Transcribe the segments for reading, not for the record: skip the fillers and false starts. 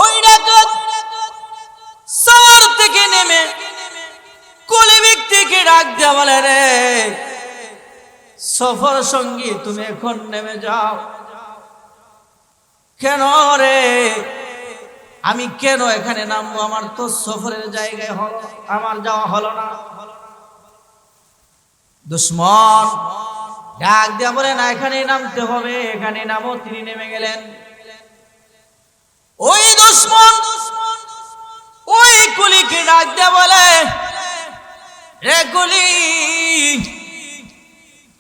ওই ডাকাত সাওয়ার থেকে নেমে কুলি ব্যক্তিকে ডাক দেয়া বলে, রে সফর সঙ্গী তুমি এখন নেমে যাও। কেন রে? আমি কেন এখানে নামবো? আমার তো সফরের জায়গায় হলো, আমার যাওয়া হলো না। দুশ্মন ডাক দেয়া বলে, না এখানে নামতে হবে, এখানে নামো। তিনি নেমে গেলেন। ওই দুশ্মন ওই কুলিকে ডাক দেয়া বলে, রে কুলি,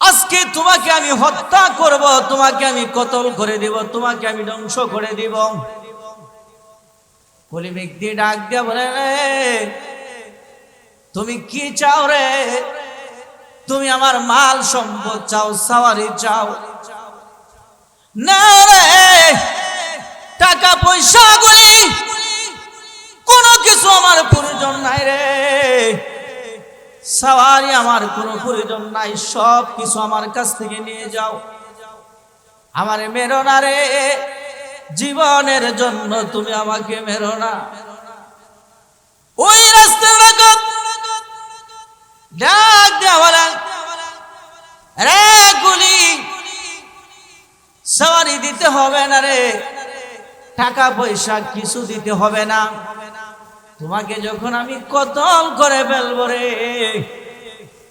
আজকে তোমাকে আমি হত্যা করব, তোমাকে আমি কতল করে দিব, তোমাকে আমি ধ্বংস করে দিব। কুলি ব্যক্তি ডাক দেয়া বলে, রে তুমি কি চাও রে? তুমি আমার মাল সম্পদ চাও, সাওয়ারি চাও? না রে, টাকা পয়সা গুলি কোনো কিছু আমার প্রয়োজন নাই রে। সাওয়ারি আমার কোনো প্রয়োজন নাই, সব কিছু আমার কাছ থেকে নিয়ে যাও। আমার মেরো না রে, জীবনের জন্য তুমি আমাকে মেরো না। ওই রাস্তার ডাক দেয়া বলেন, রে গুলি, সাওয়ারি দিতে হবে না রে, টাকা পয়সা কিছু দিতে হবে না। তোমাকে যখন আমি কতল করে ফেলবো রে,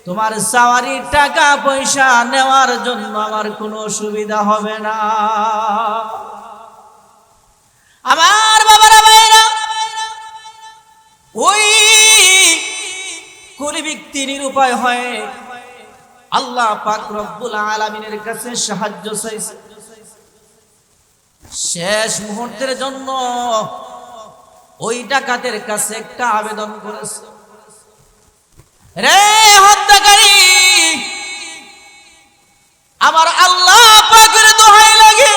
তোমার সাওয়ারি টাকা পয়সা নেওয়ার জন্য আমার কোনো অসুবিধা হবে না। আমার বাবারা ভাইরা, ওই কুলি ব্যক্তি নিরুপায় হয় আল্লাহ পাক রব্বুল আলামিনের কাছে সাহায্য চাইছে। শেষ মুহূর্তের জন্য ওই ডাকাতের কাছে একটা আবেদন করেছে, রে হত্যাকারী, আমার আল্লাহ পাকের দোহাই লাগে,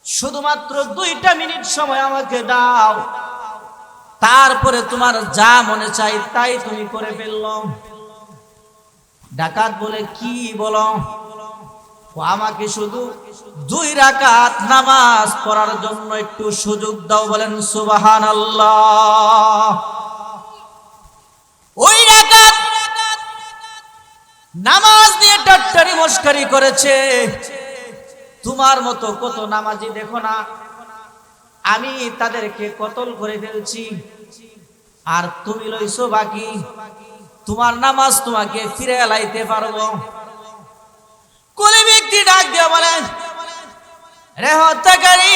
শুধুমাত্র 2টা মিনিট সময় আমাকে দাও, তারপরে তোমার যা মনে চাই তাই তুমি করে ফেললো। ডাকাত বলে, কি বলো? আমাকে শুধু 2 রাকাত নামাজ পড়ার জন্য একটু সুযোগ দাও। বলেন সুবহানাল্লাহ। ওই ডাকাত নামাজ নিয়ে টাট্টারি মস্কারি করেছে। তোমার মতো কত নামাজি দেখো না, আমি তাদেরকে কতল করে ফেলছি, আর তুমি লইছো বাকি। তোমার নামাজ তোমাকে ফিরে লাইতে পারবো। কুলি ব্যক্তি ডাক দিয়া বলে, রে হত্যাকারী,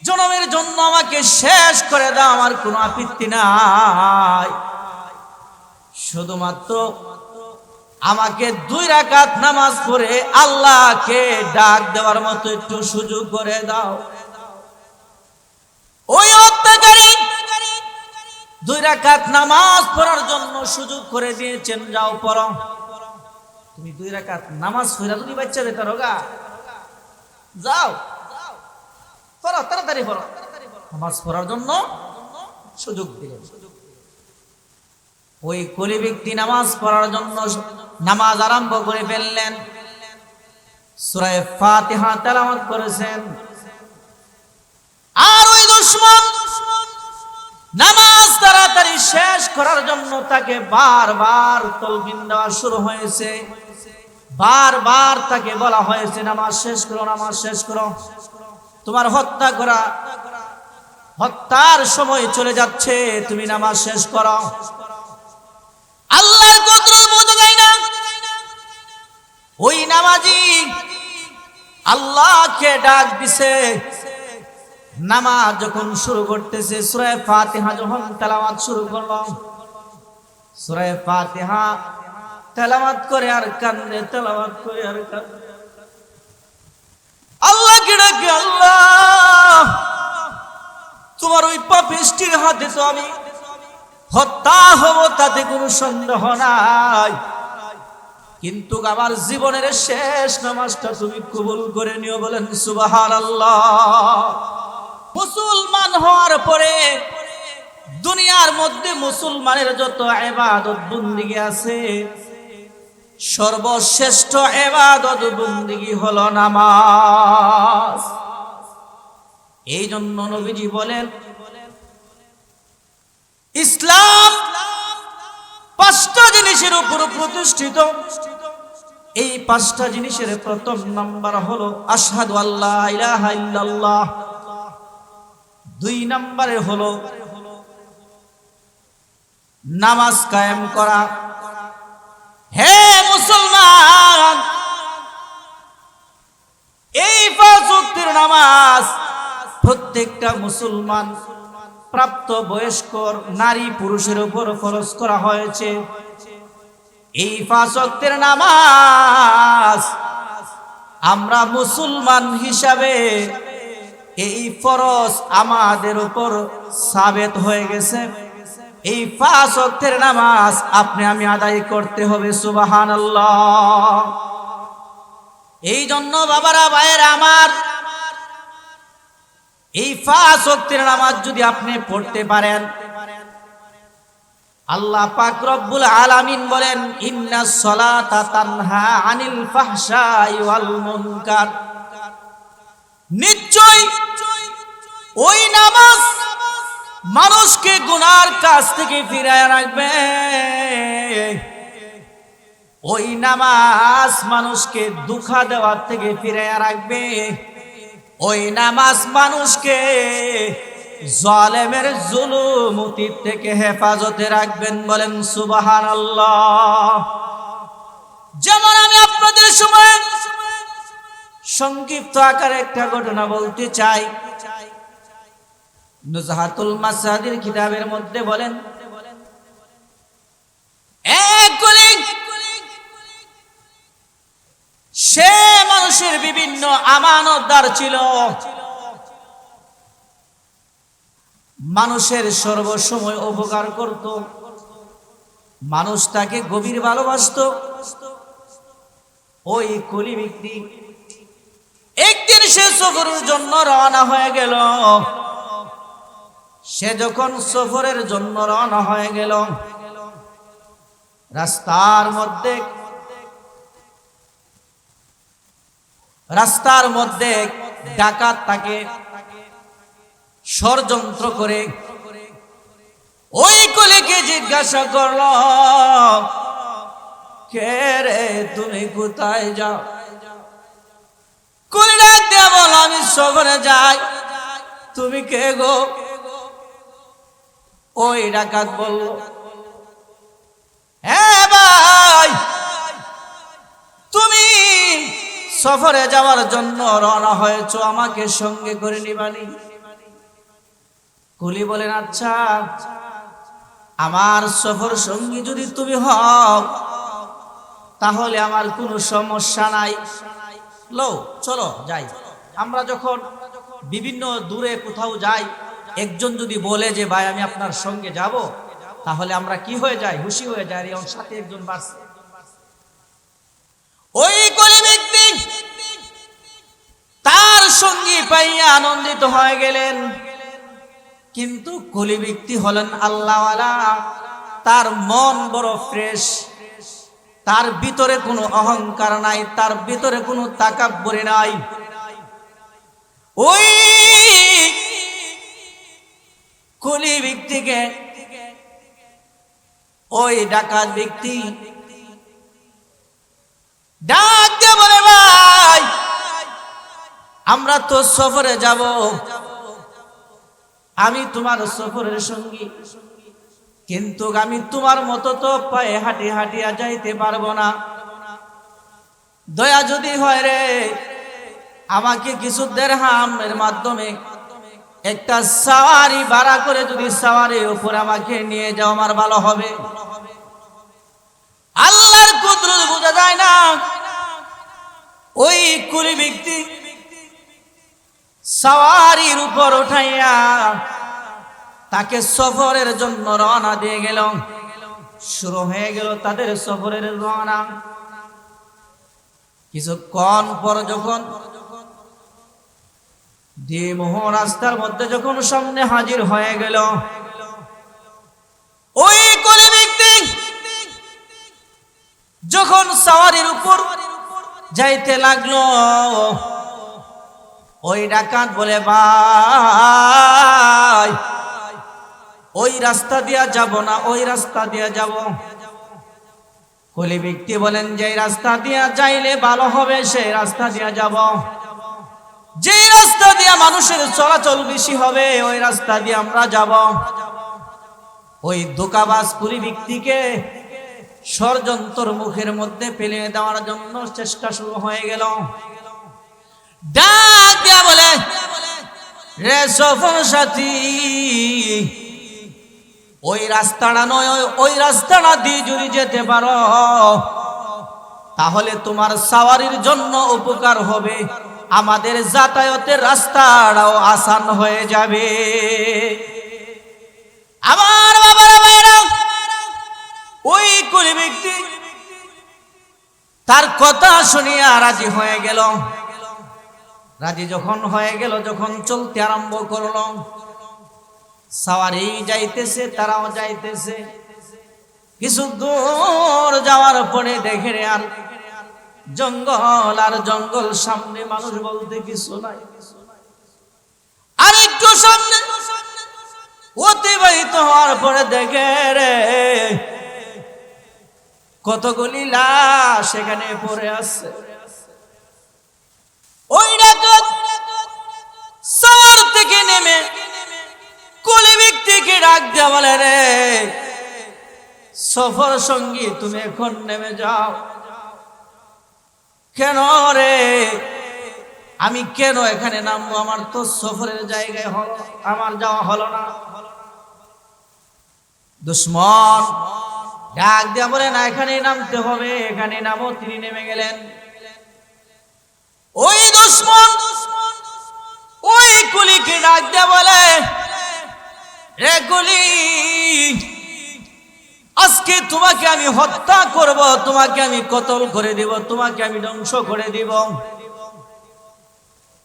জনমের জন্য আমাকে শেষ করে দাও, আমার কোনো আপত্তি নাই, শুধুমাত্র আমাকে 2 রাকাত নামাজ পড়ে আল্লাহকে ডাক দেওয়ার মতো একটু সুযোগ করে দাও। ওই হত্যাকারী 2 রাকাত নামাজ পড়ার জন্য সুযোগ করে দিয়েছেন, যাও পড়ো। তুমি 2 রাকাত নামাজ পড়া তুমি বাচ্চা যেতে রোগা, যাও পড়ো, তাড়াতাড়ি পড়ো। নামাজ পড়ার জন্য সুযোগ দিলেন। ওই কুলি ব্যক্তি নামাজ পড়ার জন্য নামাজ আরম্ভ করে ফেললেন। সূরা ফাতিহা তেলাওয়াত করেছেন। আর ওই দুশমন নামাজ তাড়াতাড়ি শেষ করার জন্য তাকে বারবার তালকিন দেওয়া শুরু হয়েছে। বারবার তাকে বলা হয়েছে, নামাজ শেষ করো, নামাজ শেষ করো, তোমার হত্যার সময় চলে যাচ্ছে, তুমি নামাজ শেষ করো। আল্লাহর কুদরত বোঝা যায় না। ওই নামাজি আল্লাহকে ডাক দিছে। নামাজ যখন শুরু করতেছে, সূরা ফাতিহা যখন তেলাওয়াত শুরু করলো, সূরা ফাতিহা তেলাওয়াত করে আর কান্দে, তেলাওয়াত করে আর কান্দে। আল্লাহকে ডাকে, আল্লাহ, তোমার ওই পাপিষ্টির হাতে তো আমি হত্যা হব, তাতে কোনো সন্দেহ নাই, কিন্তু আমার জীবনের শেষ নামাজটা তুমি কবুল করে নিও। বলেন সুবহানাল্লাহ। মুসলমান হওয়ার পরে দুনিয়ার মধ্যে মুসলমানের যত ইবাদত বন্দেগী আছে, সর্বশ্রেষ্ঠ ইবাদত বন্দেগী হলো নামাজ। এই জন্য নবীজি বলেন ইসলাম 5টা জিনিসের উপর প্রতিষ্ঠিত। এই 5টা জিনিসের প্রথম নাম্বার হলো আশহাদু আল্লা ইলাহা ইল্লাল্লাহ। 2 নম্বরে হলো নামাজ কায়েম করা। হে মুসলমান, এই 5 ওয়াক্তের নামাজ প্রত্যেকটা মুসলমান প্রাপ্ত বয়স্ক নারী পুরুষের উপর ফরজ করা হয়েছে। এই 5 ওয়াক্তের নামাজ আমরা মুসলমান হিসাবে এই ফরজ আমাদের উপর সাবেত হয়ে গেছে। এই 5 ওয়াক্তের নামাজ আপনি আমি আদায় করতে হবে। সুবহানাল্লাহ। এই জন্য বাবারা ভাইয়েরা আমার, এই 5 ওয়াক্তের নামাজ যদি আপনি পড়তে পারেন, আল্লাহ পাক রব্বুল আলামিন বলেন ইন্নাস সালাতা তানহা আনিল ফাহশাই ওয়াল মুনকার। নিশ্চয় ওই নামাজ মানুষকে গুনার কাছ থেকে ফিরায় রাখবে। ওই নামাজ মানুষকে দুঃখা দেওয়ার থেকে ফিরায় রাখবে। ওই নামাজ মানুষকে জালেমের জুলুমতি থেকে হেফাজতে রাখবেন। বলেন সুবহানাল্লাহ। যেমন আমি আপনাদের সময় সংক্ষিপ্ত আকারে একটা ঘটনা বলতে চাই। নুজহাতুল মাসাদির কিতাবের মধ্যে বলেন এক কলিগ সে মানুষের বিভিন্ন আমানতদার ছিল, মানুষের সর্বসময় উপকার করত, মানুষ তাকে গভীর ভালোবাসত। ওই কুলি ব্যক্তি একদিন সে সফরের জন্য রওনা হয়ে গেল। সে যখন সফরের জন্য রওনা হয়ে গেল, রাস্তার মধ্যে ডাকাত তাকে ষড়যন্ত্র করে ওই কলিকে জিজ্ঞাসা করল, কে রে তুমি কোথায় যাও? কলি ডাক দিয়ে বল, আমি সফরে যাই। তুমি কে গো? ওই ডাকাত বলল, হ্যাঁ ভাই, তুমি সফরে যাওয়ার জন্য রওনা হয়েছো, আমাকে সঙ্গে করে নিবানি? কুলি বলেন, আচ্ছা, আমার সফর সঙ্গী যদি তুমি হও তাহলে আমার কোনো সমস্যা নাই। লো চলো যাই। আমরা যখন বিভিন্ন দূরে কোথাও যাই, একজন যদি বলে যে ভাই আমি আপনার সঙ্গে যাব, তাহলে আমরা কি হয়ে যাই? খুশি হয়ে যাই, এবং সাথে একজন বাড়ছে। ওই কুলি ব্যক্তি তার সঙ্গী পাইয়া আনন্দিত হয়ে গেলেন। কিন্তু কুলি ব্যক্তি হলেন আল্লাহওয়ালা, তার মন বড় ফ্রেশ, তার ভিতরে কোনো অহংকার নাই, তার ভিতরে কোনো তাকাব্বুরি নাই। ওই কুলি ব্যক্তিকে ওই ডাকাত ব্যক্তি ডাক দিয়ে বলে, ভাই আমরা তো সফরে যাব, আমি তোমার সফরের সঙ্গী, কিন্তু আমি তোমার মতো তো পায়ে হাঁটি হাঁটিয়া যাইতে পারবো না। দয়া যদি হয় রে, আমাকে কিছু দিরহামের মাধ্যমে একটা সাওয়ারি ভাড়া করে যদি সাওয়ারির উপর আমাকে নিয়ে যাও, আমার ভালো হবে। আল্লাহর কুদরত বোঝা যায় না। ওই কুলি ব্যক্তি সাওয়ারির উপর উঠাইয়া তাকে সফরের জন্য রওনা দিয়ে গেল। শুরু হয়ে গেল তাদের সফরের রওনা। কিছুক্ষণ পর যখন দ্বিমুহ রাস্তার মধ্যে যখন সামনে হাজির হয়ে গেল, ওই কুলি ব্যক্তি যখন সাওয়ারির উপর যাইতে লাগলো, ওই ডাকাত বলে, ভাই ওই রাস্তা দিয়া যাব না, ওই রাস্তা দিয়া যাব। কুলি ব্যক্তি বলেন, যে রাস্তা দিয়া যাইলে ভালো হবে সেই রাস্তা দিয়া যাব, যে রাস্তা দিয়া মানুষের চলাচল বেশি হবে ওই রাস্তা দিয়ে আমরা যাব। ওই ধোঁকাবাজ কুলি ব্যক্তিকে ষড়যন্ত্র মুখের মধ্যে ফেলে দেওয়ার জন্য চেষ্টা শুরু হয়ে গেল। ডাক দিয়া বলে, রে সফর সাথী, ওই রাস্তাটা নয়, ওই রাস্তাটা দিয়ে যদি যেতে পারো তাহলে তোমার সাওয়ারির জন্য উপকার হবে, আমাদের যাতায়াতের রাস্তাটাও আসান হয়ে যাবে। আমার বাবারা ভাইরা, ওই কুলি ব্যক্তি তার কথা শুনিয়া রাজি হয়ে গেল। রাজি যখন হয়ে গেল, যখন চলতে আরম্ভ করল, সাওয়ারি যাইতেছে, তারাও যাইতেছে। কিছু দূর যাওয়ার পরে দেখে আর জঙ্গল আর জঙ্গল, সামনে মানুষ বলতে কিছু নাই। আর একটু সামনে অতিবাহিত হওয়ার পরে দেখে রে কতগুলি লাশ সেখানে পড়ে আছে। ওই ডাকাত সাওয়ার থেকে নেমে কুলি ব্যক্তিকে ডাক দেয়া বলে, রে সফর সঙ্গী তুমি এখন নেমে যাও। কেন রে, আমি কেন এখানে নামবো? আমার তো সফরের জায়গায় হলো, আমার যাওয়া হলো না। দুশ্মন ডাক দেয়া বলে, না এখানেই নামতে হবে, এখানে নামো। তিনি নেমে গেলেন। ওই দুশ্মন ওই কুলিকে ডাক দেয়া বলে, রে কুলি, আজকে তোমাকে আমি হত্যা করব, তোমাকে আমি কতল করে দিব, তোমাকে আমি ধ্বংস করে দিব।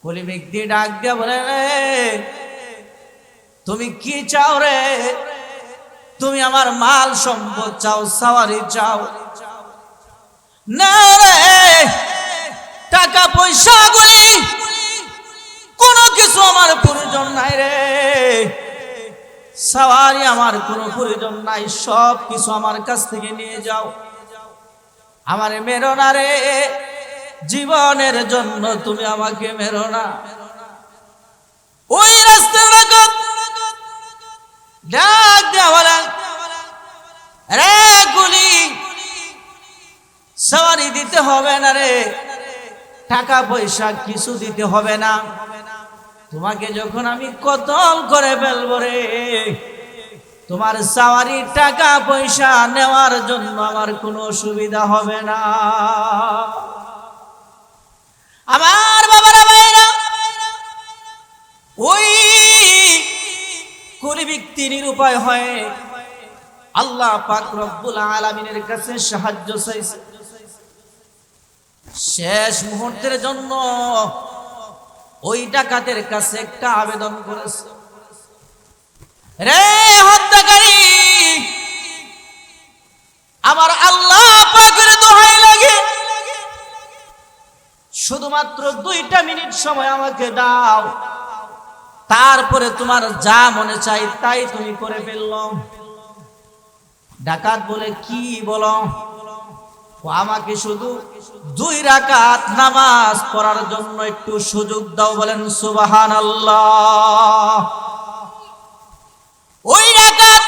কুলি ব্যক্তি ডাক দেয়া বলে, তুমি কি চাও রে? তুমি আমার মাল সম্পদ চাও, সাওয়ারি চাও? না রে, টাকা পয়সা গুলি কোনো কিছু আমার প্রয়োজন নাই রে, সাওয়ারি আমার কোনো প্রয়োজন নাই, সব কিছু আমার কাছ থেকে নিয়ে যাও, আমারে মেরো না রে, জীবনের জন্য তুমি আমাকে মেরো না। ওই রাস্তার ডাক দেয়া বলে, রে কুলি, সাওয়ারি দিতে হবে না রে, টাকা পয়সা কিছু দিতে হবে না, তোমাকে যখন আমি কতল করে ফেলবো রে, তোমার সাওয়ারি টাকা পয়সা নেওয়ার জন্য আমার কোনো অসুবিধা হবে না। আমার বাবারা ভাইরা, ওই কুলি ব্যক্তি নিরুপায় হয় আল্লাহ পাক রব্বুল আলামিনের কাছে সাহায্য চাইছে। শেষ মুহূর্তের জন্য ওই ডাকাতের কাছে একটা আবেদন করেছে, রে হত্যাকারী, আমার আল্লাহ পাকের দোহাই লাগে, শুধুমাত্র 2টা মিনিট সময় আমাকে দাও, তারপরে তোমার যা মনে চাই তাই তুমি করে ফেলল। ডাকাত বলে, কি বলো? আমাকে শুধু 2 রাকাত নামাজ পড়ার জন্য একটু সুযোগ দাও। বলেন সুবহানাল্লাহ। ওই ডাকাত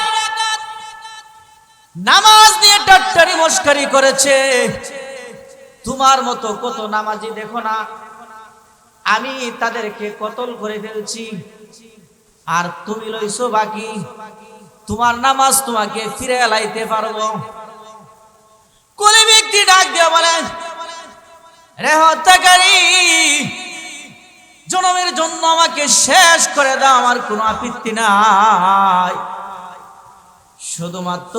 নামাজ নিয়ে টাট্টারি মস্কারি করেছে, তোমার মতো কত নামাজি দেখো না, আমি তাদেরকে কতল করে ফেলছি, আর তুমি লইছো বাকি, তোমার নামাজ তোমাকে ফিরে লাইতে পারবো। কুলি ব্যক্তি ডাক দিয়ে বলেন, রে হত্যাকারী, জনমের জন্য আমাকে শেষ করে দাও, আমার কোনো আপত্তি নাই, শুধুমাত্র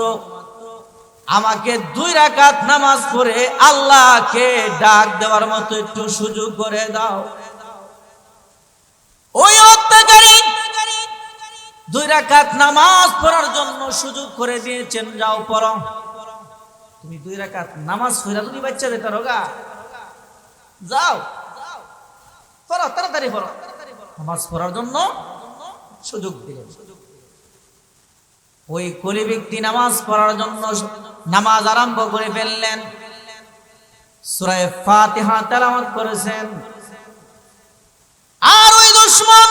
আমাকে 2 রাকাত নামাজ পড়ে আল্লাহকে ডাক দেওয়ার মতো একটু সুযোগ করে দাও। ওই হত্যাকারী 2 রাকাত নামাজ পড়ার জন্য সুযোগ করে দিয়েছেন, যাও পড়ো। তুমি 2 রাকাত নামাজ পড়া যদি বাচ্চা বেতার হোগা, যাও পড়ো, তাড়াতাড়ি পড়ো। নামাজ পড়ার জন্য সুযোগ দিলেন। ওই কুলি ব্যক্তি নামাজ পড়ার জন্য নামাজ আরম্ভ করে ফেললেন। সূরা ফাতিহা তেলাওয়াত করেছেন। আর ওই দুশমন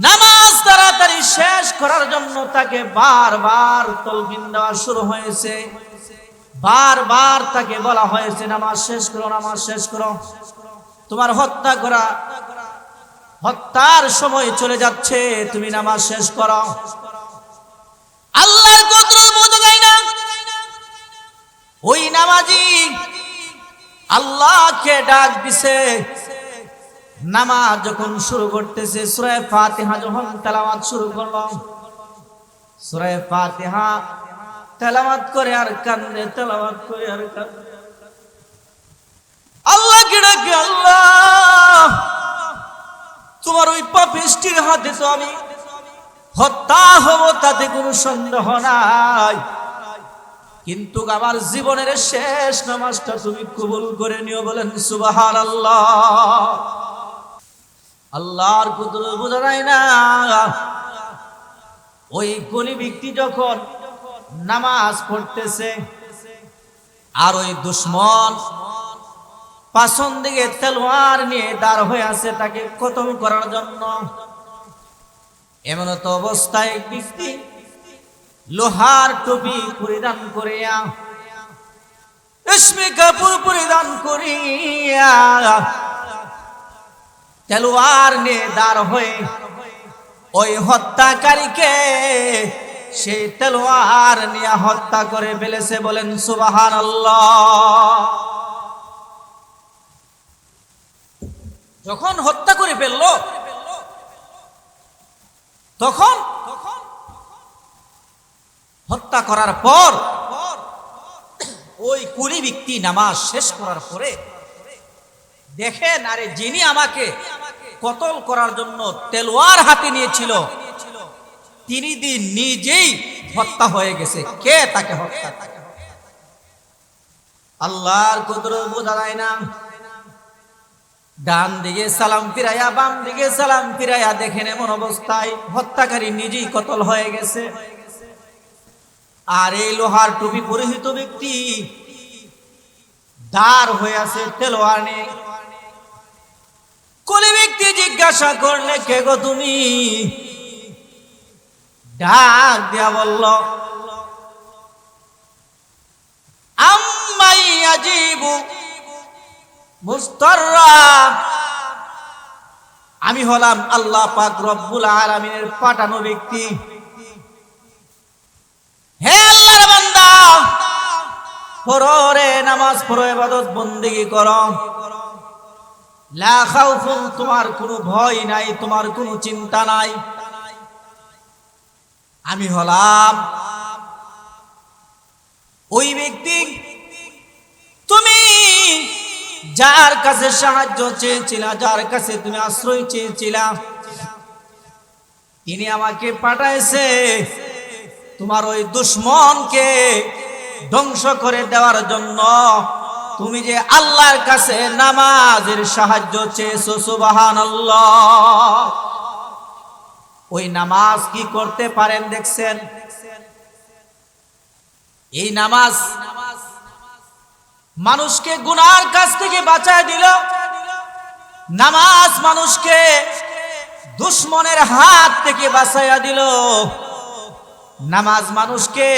নামাজ তাড়াতাড়ি শেষ করার জন্য তাকে বারবার তালকিন দেওয়া শুরু হয়েছে। বারবার তাকে বলা হয়েছে নামাজ শেষ করো, নামাজ শেষ করো, তোমার হত্যার সময় চলে যাচ্ছে, তুমি নামাজ শেষ করো। আল্লাহর কুদরত বোঝা যায় না। ওই নামাজি আল্লাহকে ডাক দিছে। নামাজ যখন শুরু করতেছে, সূরা ফাতিহা যখন তেলাওয়াত শুরু করলো, সূরা ফাতিহা তেলাওয়াত করে আর কান্দে, তেলাওয়াত করে আর কান্দে। আল্লাহকে ডাকে, আল্লাহ তোমার ওই পাপিষ্টির হাতে তো আমি হত্যা হব, তাতে কোনো সন্দেহ নাই, কিন্তু আমার জীবনের শেষ নামাজটা তুমি কবুল করে নিও। বলেন সুবহানাল্লাহ। আল্লাহর কুদরত বোঝা যায় না। ওই কুলি ব্যক্তি যখন নামাজ পড়তেছে আর ওই দুশমন পাছন দিকে তলোয়ার নিয়ে দাঁড় হয়ে আছে তাকে কতল করার জন্য। এমন তো অবস্থায় এক ব্যক্তি লোহার টুপি পরিধান করিয়া, রেশমি কাপড় পরিধান করিয়া তলোয়ার নিয়ে দাঁড় হয়ে ওই হত্যাকারীকে সেই তলোয়ার নিয়ে হত্যা করে ফেলেছে। বলেন সুবহানাল্লাহ। যখন হত্যা করে ফেললো তখন হত্যা করার পর ওই কুলি ব্যক্তি নামাজ শেষ করার পরে দেখেন, আরে যিনি আমাকে কতল করার জন্য তলোয়ার হাতে নিয়েছিল তিনি নিজেই হত্যা হয়ে গেছে। কে তাকে হত্যা? আল্লাহর কুদরত বোঝা যায় না। ডান দিকে সালাম ফিরাইয়া, বাম দিকে সালাম ফিরাইয়া দেখেন এমন অবস্থায় হত্যাকারী নিজেই কতল হয়ে গেছে। আর এই লোহার টুপি পরিহিত ব্যক্তি দাঁড় হয়ে আছে তলোয়ার নিয়ে। কুলি ব্যক্তি জিজ্ঞাসা করলে, কে গো তুমি? ডাক দিয়া বলল, আম্মাই আজিবু মুস্তাররা, আমি হলাম আল্লাহ পাক রব্বুল আলামিনের পাঠানো ব্যক্তি। হে আল্লাহর বান্দা, পড়ো রে, নামাজ পড়ো, ইবাদত বন্দেগী করো। লা খাউফুন, তোমার কোনো ভয় নাই, তোমার কোনো চিন্তা নাই। আমি হলাম ওই ব্যক্তি তুমি যার কাছে সাহায্য চেয়েছিলা, যার কাছে তুমি আশ্রয় চেয়েছিলা, তিনি আমাকে পাঠাইছে তোমার ওই দুশমনকে ধ্বংস করে দেওয়ার জন্য। তুমি যে আল্লাহর কাছে নামাজের সাহায্য চেয়েছো, সুবহানাল্লাহ। ওই নামাজ কি করতে পারেন দেখছেন? এই নামাজ মানুষকে গুনার কাছ থেকে বাঁচায় দিল। নামাজ মানুষকে দুশমনের হাত থেকে বাঁচাইয়া দিল। নামাজ মানুষকে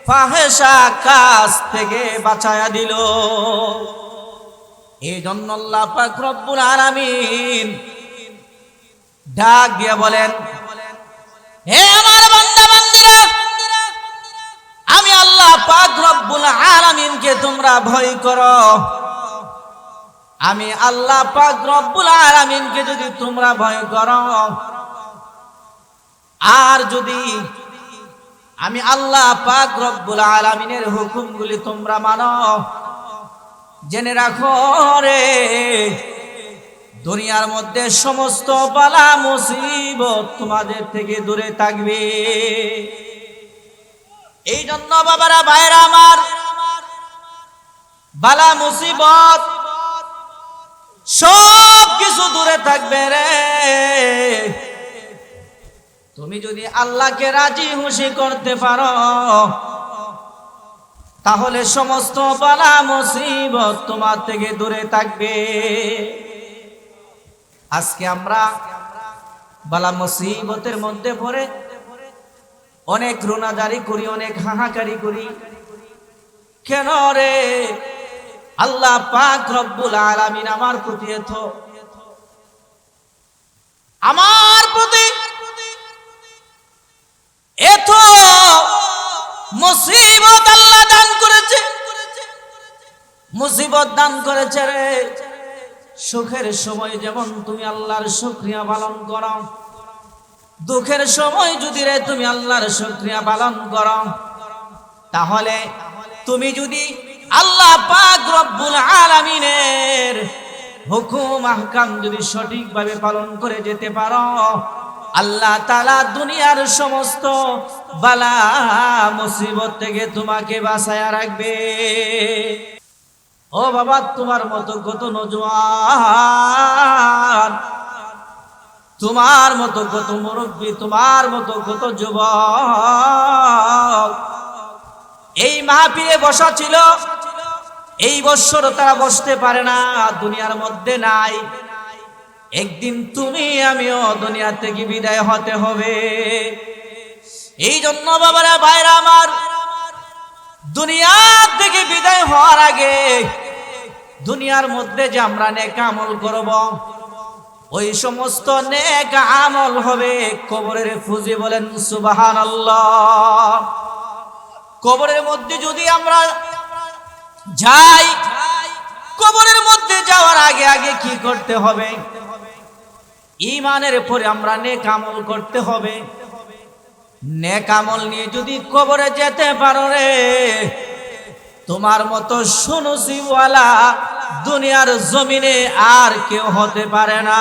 ফাহেশা কাজ থেকে বাঁচায়া দিল। এই জন্য আল্লাহ পাক রব্বুল আলামিন ডাক দিয়ে বলেন, হে আমার বান্দা বান্দীরা, আমি আল্লাহ পাক রব্বুল আলামিনকে তোমরা ভয় করো। আমি আল্লাহ পাক রব্বুল আলামিনকে যদি তোমরা ভয় করো, আর যদি আমি আল্লাহ পাক রব্বুল আলামিনের হুকুমগুলি তোমরা মানো, জেনে রাখো রে, দুনিয়ার মধ্যে সমস্ত বালা মুসিবত তোমাদের থেকে দূরে থাকবে। এই জন্য বাবারা, ভাইরা আমার, বালা মুসিবত সব কিছু দূরে থাকবে রে। তুমি যদি আল্লাহকে রাজি খুশি করতে পারো তাহলে সমস্ত বালা মুসিবত তোমার থেকে দূরে থাকবে। আজকে আমরা বালা মুসিবতের মধ্যে পড়ে অনেক রোনাজারি করি, অনেক হাহাকারি করি। কেন রে? আল্লাহ পাক রব্বুল আলামিন আমার প্রতি এত মুসিবত আল্লাহ দান করেছে, মুসিবত দান করেছে রে। সুখের সময় যেমন তুমি আল্লাহর শুকরিয়া পালন করো, দুঃখের সময় যদি রে তুমি আল্লাহর শুকরিয়া পালন করো, তাহলে তুমি যদি আল্লাহ পাক রব্বুল আলামিনের হুকুম আহকাম যদি সঠিকভাবে পালন করে যেতে পারো, আল্লাহ তাআলা দুনিয়ার সমস্ত বালা মুসিবত থেকে তোমাকে বাঁচায়া রাখবে। ও বাবা, তোমার মতো কত নওজোয়ান, তোমার মতো কত মুরব্বী, তোমার মতো কত যুবক এই মাহফিলে বসা ছিল, এই বছর তারা বসতে পারে না, দুনিয়ার মধ্যে নাই। একদিন তুমি আমিও দুনিয়া থেকে বিদায় হতে হবে। এই জন্য বাবারা ভাইরা আমার, দুনিয়া থেকে বিদায় হওয়ার আগে দুনিয়ার মধ্যে যে আমরা নেক আমল করব, ওই সমস্ত নেক আমল হবে কবরের ফুজি। বলেন সুবহানাল্লাহ। কবরের মধ্যে যদি আমরা যাই, কবরের মধ্যে যাওয়ার আগে আগে কি করতে হবে? ঈমানের পরে আমরা নেক আমল করতে হবে। নেক আমল নিয়ে যদি কবরে যেতে পারো রে, তোমার মতো সুনসিবওয়ালা দুনিয়ার জমিনে আর কেউ হতে পারে না।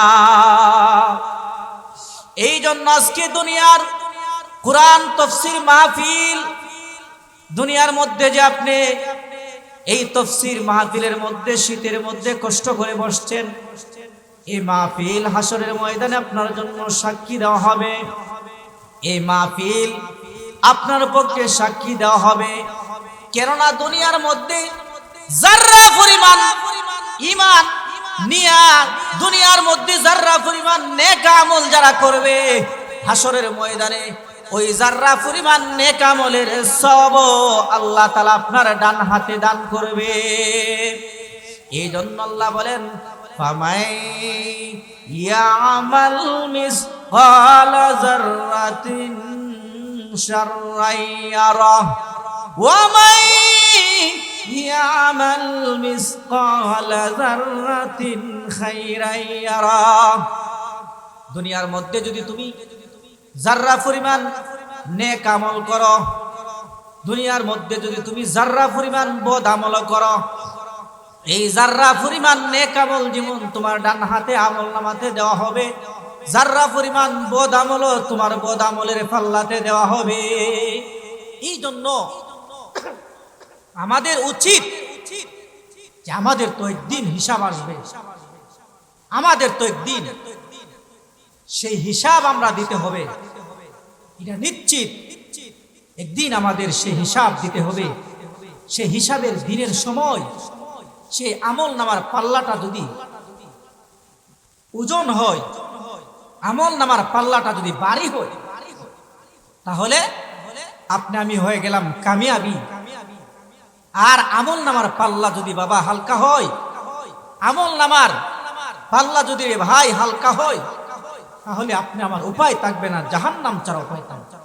এই জন্য আজকে দুনিয়ার কোরআন তাফসীর মাহফিল, দুনিয়ার মধ্যে যে আপনি এই তাফসীর মাহফিলের মধ্যে শীতের মধ্যে কষ্ট করে বসছেন, এই মাহফিল হাসরের ময়দানে আপনার জন্য সাক্ষী দেওয়া হবে। এই মাহফিল আপনার পক্ষে সাক্ষী দেওয়া হবে। কেননা দুনিয়ার মধ্যে যাররা পরিমাণ ঈমান নিয়া দুনিয়ার মধ্যে যাররা পরিমাণ নেক আমল যারা করবে, হাসরের ময়দানে ওই যাররা পরিমাণ নেক আমলের সওয়াব আল্লাহ তাআলা আপনার ডান হাতে দান করবে। এই জন্য আল্লাহ বলেন, ফামাই ইয়ামাল মিসকালা যাররাতিন শাররান ইয়ারা ওয়া মান ইয়ামাল মিসকালা যাররাতিন খায়রান ইয়ারা। দুনিয়ার মধ্যে যদি তুমি যাররা পরিমাণ নেক আমল করো, দুনিয়ার মধ্যে যদি তুমি যাররা পরিমাণ বদ আমল করো, এই যাররা পরিমাণ নেক আমল যেমন তোমার ডান হাতে আমল নামাতে দেওয়া হবে, যাররা পরিমাণ বদ আমল তোমার বদ আমলের পাল্লাতে দেওয়া হবে। এই জন্য আমাদের উচিত যে আমাদের তো একদিন হিসাব আসবে, আমাদের তো একদিন সেই হিসাব আমরা দিতে হবে। এটা নিশ্চিত, একদিন আমাদের সেই হিসাব দিতে হবে। সেই হিসাবের দিনের সময় সেই আমল নামার পাল্লাটা যদি ওজন হয়, আমল নামার পাল্লাটা যদি ভারী হয়, তাহলে আপনি আমি হয়ে গেলাম কামিয়াবি। আর আমল নামার পাল্লা যদি বাবা হালকা হয়, আমল নামার পাল্লা যদি ভাই হালকা হয়, তাহলে আপনি আমার উপায় থাকবে না, জাহান্নাম ছাড়া উপায় থাকবে।